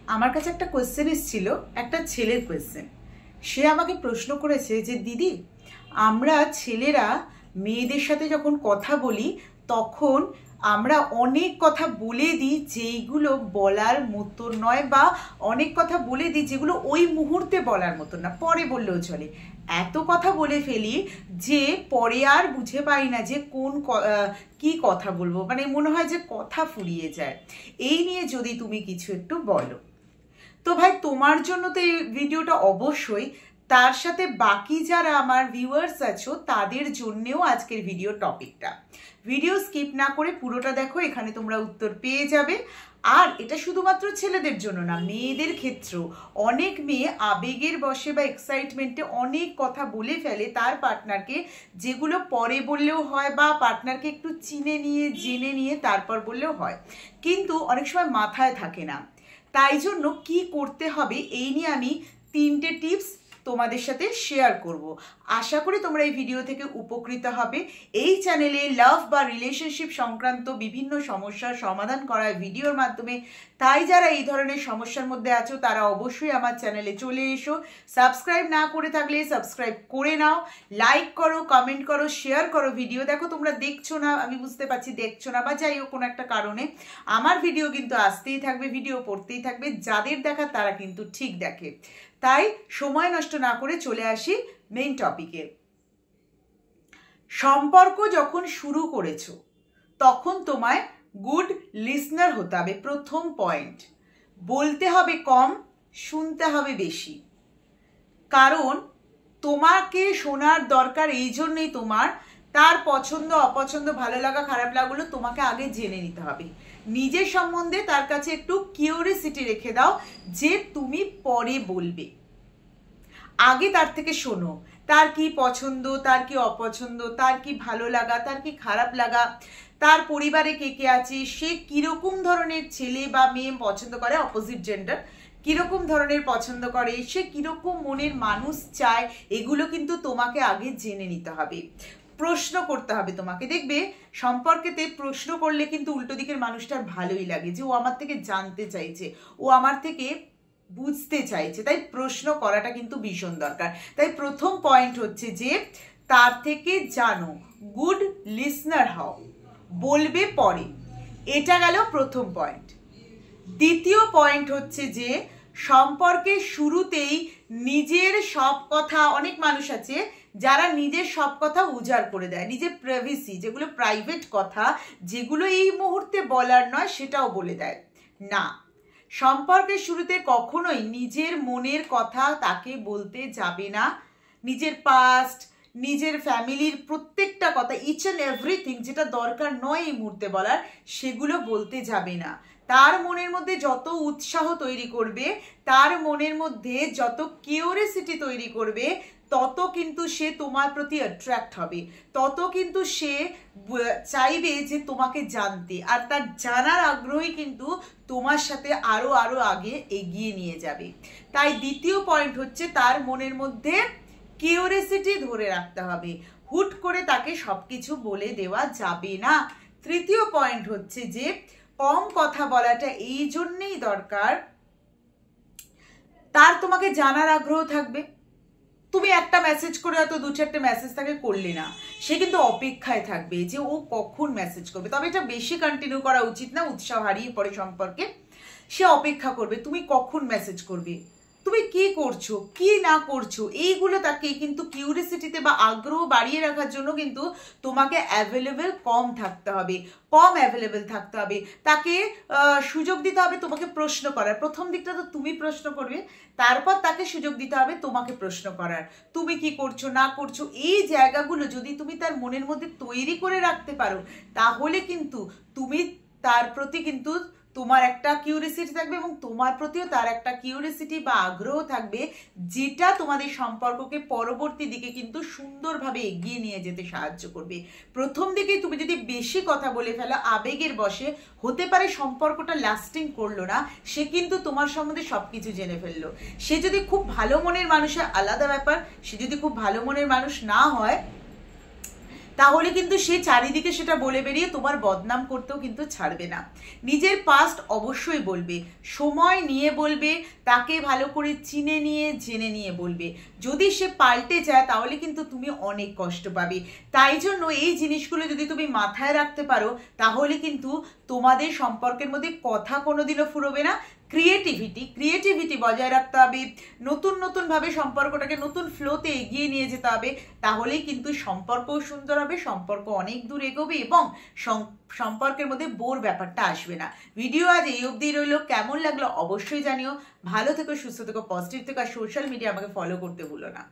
আমার কাছে একটা কোয়েশ্চেন এসেছিল, একটা ছেলের কোয়েশ্চেন। সে আমাকে প্রশ্ন করেছে যে দিদি, আমরা ছেলেরা মেয়েদের সাথে যখন কথা বলি তখন আমরা অনেক কথা বলে দিই যেইগুলো বলার মতো নয়, বা অনেক কথা বলে দিই যেগুলো ওই মুহূর্তে বলার মতো না, পরে বললেও চলে। এত কথা বলে ফেলি যে পরে আর বুঝে পাই না যে কি কথা বলবো, মানে মনে হয় যে কথা ফুরিয়ে যায়। এই নিয়ে যদি তুমি কিছু একটু বলো। তো ভাই, তোমার জন্য তো এই ভিডিওটা অবশ্যই, তার সাথে বাকি যারা আমার ভিউয়ার্স আছো তাদের জন্যেও আজকের ভিডিও টপিকটা। ভিডিও স্কিপ না করে পুরোটা দেখো, এখানে তোমরা উত্তর পেয়ে যাবে। আর এটা শুধুমাত্র ছেলেদের জন্য না, মেয়েদের ক্ষেত্রেও অনেক মেয়ে আবেগের বশে বা এক্সাইটমেন্টে অনেক কথা বলে ফেলে তার পার্টনারকে, যেগুলো পরে বললেও হয় বা পার্টনারকে একটু চিনে নিয়ে জেনে নিয়ে তারপর বললেও হয়, কিন্তু অনেক সময় মাথায় থাকে না। তাই জন্য কি করতে হবে এই নিয়ে আমি 3টে টিপস তোমাদের সাথে শেয়ার করব। আশা করি তোমরা এই ভিডিও থেকে উপকৃত হবে। এই চ্যানেলে লাভ বা রিলেশনশিপ সংক্রান্ত বিভিন্ন সমস্যার সমাধান করা ভিডিওর মাধ্যমে, তাই যারা এই ধরনের সমস্যার মধ্যে আছো তারা অবশ্যই আমার চ্যানেলে চলে এসো। সাবস্ক্রাইব না করে থাকলে সাবস্ক্রাইব করে নাও, লাইক করো, কমেন্ট করো, শেয়ার করো। ভিডিও দেখো, তোমরা দেখছো না, আমি বুঝতে পারছি দেখছো না, বা যাই হোক কোনো একটা কারণে আমার ভিডিও কিন্তু আসতেই থাকবে, ভিডিও পড়তেই থাকবে। যাদের দেখা তারা কিন্তু ঠিক দেখে। তাই সময় নষ্ট না করে চলে আসি মেইন টপিকে। সম্পর্ক যখন শুরু করেছো তখন তোমায় গুড লিসনার হতে হবে। প্রথম পয়েন্ট, বলতে হবে কম, শুনতে হবে বেশি। কারণ তোমাকে শোনার দরকার এই জন্যই, তার পছন্দ অপছন্দ, ভালো লাগা খারাপ লাগাগুলো তোমাকে আগে জেনে নিতে হবে। নিজের সম্বন্ধে তার কাছে একটু কিউরিওসিটি রেখে দাও যে তুমি পরে বলবে, আগে তার থেকে শোনো তার কি পছন্দ, তার কি অপছন্দ, তার কি ভালো লাগা, তার কি খারাপ লাগা, তার পরিবারে কে কে আছে, সে কিরকম ধরনের ছেলে বা মেয়ে পছন্দ করে, অপোজিট জেন্ডার কিরকম ধরনের পছন্দ করে, সে কিরকম মনের মানুষ চায়, এগুলো কিন্তু তোমাকে আগে জেনে নিতে হবে। প্রশ্ন করতে হবে তোমাকে। দেখবে সম্পর্কেতে প্রশ্ন করলে কিন্তু উল্টো দিকের মানুষটার ভালোই লাগে, যে ও আমার থেকে জানতে চাইছে, ও আমার থেকে বুঝতে চাইছে। তাই প্রশ্ন করাটা কিন্তু ভীষণ দরকার। তাই প্রথম পয়েন্ট হচ্ছে যে তার থেকে জানো, গুড লিসনার হও, বলবে পরে। এটা গেল প্রথম পয়েন্ট। দ্বিতীয় পয়েন্ট হচ্ছে যে সম্পর্কের শুরুতেই নিজের সব কথা, অনেক মানুষ আছে যারা নিজের সব কথা উজাড় করে দেয়, নিজের প্রাইভেসি, যেগুলো প্রাইভেট কথা, যেগুলো এই মুহূর্তে বলার নয় সেটাও বলে দেয়। না, সম্পর্কের শুরুতে কখনোই নিজের মনের কথা তাকে বলতে যাবে না। নিজের পাস্ট, নিজের ফ্যামিলির প্রত্যেকটা কথা, ইচ অ্যান্ড এভরিথিং যেটা দরকার নয় এই মুহূর্তে বলার, সেগুলো বলতে যাবে না। তার মনের মধ্যে যত উৎসাহ তৈরি করবে, তার মনের মধ্যে যত কিউরিওসিটি তৈরি করবে, তত কিন্তু সে তোমার প্রতি অ্যাট্রাক্ট হবে, তত কিন্তু সে চাইবে যে তোমাকে জানতে, আর তার জানার আগ্রহই কিন্তু তোমার সাথে আরো আরো আগে এগিয়ে নিয়ে যাবে। তাই দ্বিতীয় পয়েন্ট হচ্ছে তার মনের মধ্যে কিউরিওসিটি ধরে রাখতে হবে, হুট করে তাকে সবকিছু বলে দেওয়া যাবে না। তৃতীয় পয়েন্ট হচ্ছে যে কম কথা বলাটা এই জন্যেই দরকার, তার তোমাকে জানার আগ্রহ থাকবে। তুমি একটা মেসেজ করে হয়তো 2-4টে মেসেজ তাকে করলে না, সে কিন্তু অপেক্ষায় থাকবে যে ও কখন মেসেজ করবে। তবে এটা বেশি কন্টিনিউ করা উচিত না, উৎসাহ হারিয়ে পড়ে সম্পর্কে। সে অপেক্ষা করবে তুমি কখন মেসেজ করবে, তুমি কি করছো কি না করছো, এইগুলো তাকে কিন্তু কিউরিওসিটিতে বা আগ্রহ বাড়িয়ে রাখার জন্য কিন্তু তোমাকে অ্যাভেলেবেল কম থাকতে হবে, কম অ্যাভেলেবেল থাকতে হবে। তাকে সুযোগ দিতে হবে তোমাকে প্রশ্ন করার। প্রথম দিকটা তো তুমি প্রশ্ন করবে, তারপর তাকে সুযোগ দিতে হবে তোমাকে প্রশ্ন করার। তুমি কি করছো না করছো, এই জায়গাগুলো যদি তুমি তার মনের মধ্যে তৈরি করে রাখতে পারো, তাহলে কিন্তু তুমি তার প্রতি কিন্তু তোমার একটা কিউরিওসিটি থাকবে, এবং তোমার প্রতিও তার একটা কিউরিওসিটি বা আগ্রহ থাকবে, যেটা তোমাদের সম্পর্ককে পরবর্তী দিকে কিন্তু সুন্দরভাবে এগিয়ে নিয়ে যেতে সাহায্য করবে। প্রথম দিকেই তুমি যদি বেশি কথা বলে ফেলো আবেগের বশে, হতে পারে সম্পর্কটা লাস্টিং করলো না, সে কিন্তু তোমার সম্বন্ধে সবকিছু জেনে ফেললো। সে যদি খুব ভালো মনের মানুষ হয় আলাদা ব্যাপার, সে যদি খুব ভালো মনের মানুষ না হয় তাহলে কিন্তু সে চারিদিকে সেটা বলে বেরিয়ে তোমার বদনাম করতেও কিন্তু ছাড়বে না। নিজের পাস্ট অবশ্যই বলবে, সময় নিয়ে বলবে, তাকে ভালো করে চিনে নিয়ে জেনে নিয়ে বলবে। যদি সে পাল্টে যায় তাহলে কিন্তু তুমি অনেক কষ্ট পাবে। তাই জন্য এই জিনিসগুলো যদি তুমি মাথায় রাখতে পারো তাহলে কিন্তু তোমাদের সম্পর্কের মধ্যে কথা কোনোদিনও ফুরোবে না। ক্রিয়েটিভিটি বজায় রাখতে হবে, নতুনভাবে সম্পর্কটাকে নতুন ফ্লোতে এগিয়ে নিয়ে যেতে হবে। তাহলেই কিন্তু সম্পর্কও সুন্দর হবে, সম্পর্ক অনেক দূর এগোবে এবং সম্পর্কের মধ্যে বোর ব্যাপারটা আসবে না। ভিডিও আজ এই অবধি রইল। কেমন লাগলো অবশ্যই জানিও। ভালো থেকো, সুস্থ থেকো, পজিটিভ থেকো, আর সোশ্যাল মিডিয়া আমাকে ফলো করতে ভুলো না।